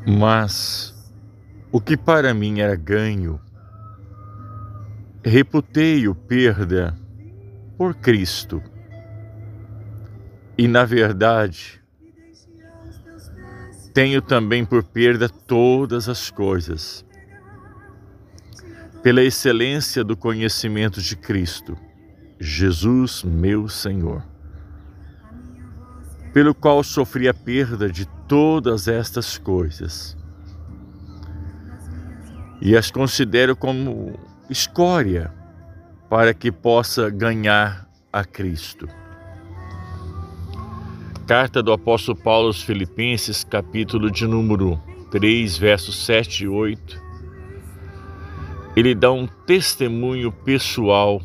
Mas o que para mim era ganho, reputei-o perda por Cristo. E, na verdade, tenho também por perda todas as coisas, pela excelência do conhecimento de Cristo, Jesus, meu Senhor, pelo qual sofri a perda de todas estas coisas, e as considero como escória, para que possa ganhar a Cristo. Carta do apóstolo Paulo aos Filipenses, capítulo de número 3, versos 7 e 8. Ele dá um testemunho pessoal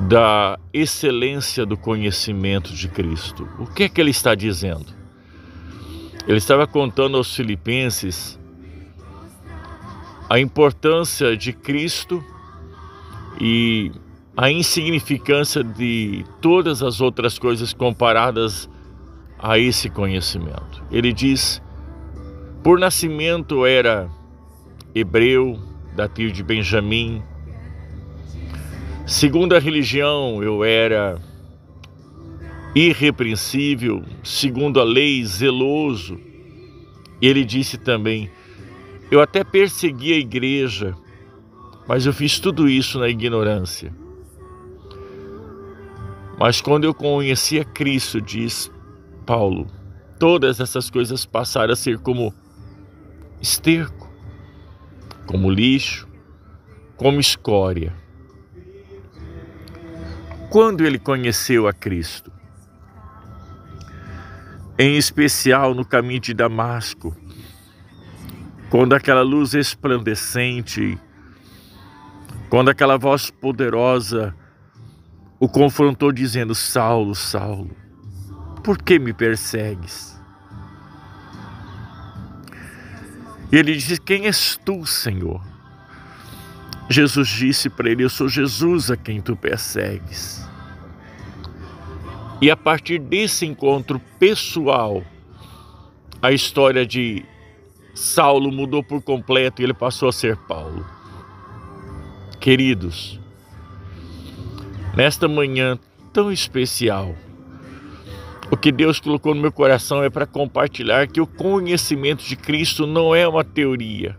da excelência do conhecimento de Cristo. O que é que ele está dizendo? Ele estava contando aos filipenses a importância de Cristo e a insignificância de todas as outras coisas comparadas a esse conhecimento. Ele diz: por nascimento era hebreu, da tribo de Benjamim. Segundo a religião, eu era irrepreensível, segundo a lei, zeloso. Ele disse também: eu até persegui a igreja, mas eu fiz tudo isso na ignorância. Mas quando eu conheci a Cristo, diz Paulo, todas essas coisas passaram a ser como esterco, como lixo, como escória. Quando ele conheceu a Cristo, em especial no caminho de Damasco, quando aquela luz resplandecente, quando aquela voz poderosa o confrontou dizendo: Saulo, Saulo, por que me persegues? E ele disse: quem és tu, Senhor? Jesus disse para ele: eu sou Jesus a quem tu persegues. E a partir desse encontro pessoal, a história de Saulo mudou por completo e ele passou a ser Paulo. Queridos, nesta manhã tão especial, o que Deus colocou no meu coração é para compartilhar que o conhecimento de Cristo não é uma teoria,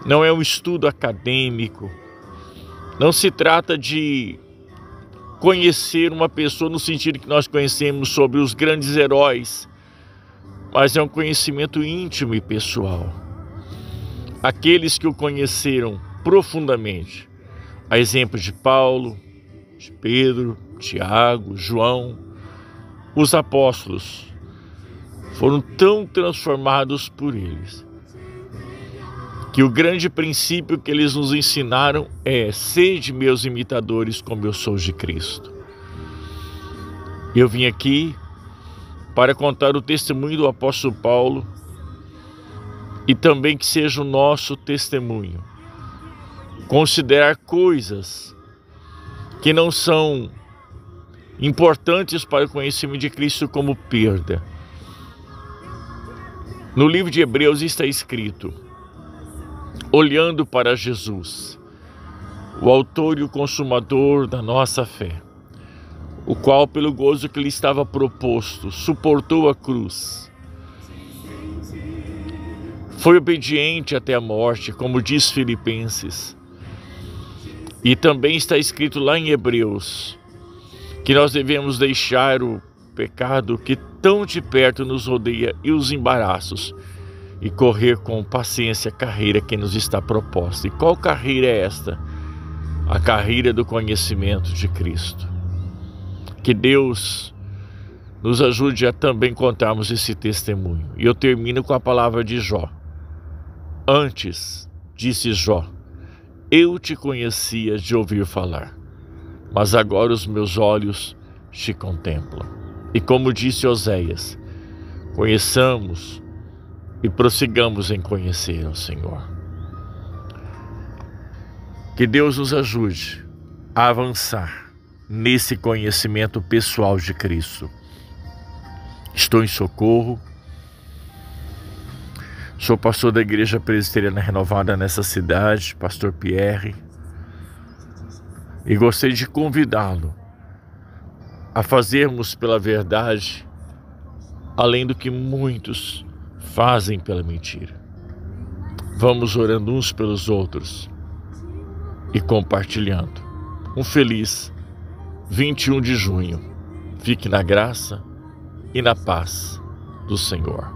não é um estudo acadêmico, não se trata de conhecer uma pessoa no sentido que nós conhecemos sobre os grandes heróis, mas é um conhecimento íntimo e pessoal. Aqueles que o conheceram profundamente, a exemplo de Paulo, de Pedro, Tiago, João, os apóstolos, foram tão transformados por eles, que o grande princípio que eles nos ensinaram é: sede meus imitadores como eu sou de Cristo. Eu vim aqui para contar o testemunho do apóstolo Paulo e também que seja o nosso testemunho. Considerar coisas que não são importantes para o conhecimento de Cristo como perda. No livro de Hebreus está escrito: olhando para Jesus, o autor e o consumador da nossa fé, o qual, pelo gozo que lhe estava proposto, suportou a cruz, foi obediente até a morte, como diz Filipenses. E também está escrito lá em Hebreus que nós devemos deixar o pecado que tão de perto nos rodeia e os embaraços, e correr com paciência a carreira que nos está proposta. E qual carreira é esta? A carreira do conhecimento de Cristo. Que Deus nos ajude a também contarmos esse testemunho. E eu termino com a palavra de Jó. Antes, disse Jó, eu te conhecia de ouvir falar, mas agora os meus olhos te contemplam. E como disse Oséias, conheçamos e prossigamos em conhecer o Senhor. Que Deus nos ajude a avançar nesse conhecimento pessoal de Cristo. Estou em socorro, Sou pastor da Igreja Presbiteriana Renovada nessa cidade, pastor Pierre, e gostaria de convidá-lo a fazermos pela verdade além do que muitos fazem pela mentira. Vamos orando uns pelos outros e compartilhando. Um feliz 21 de junho. Fique na graça e na paz do Senhor.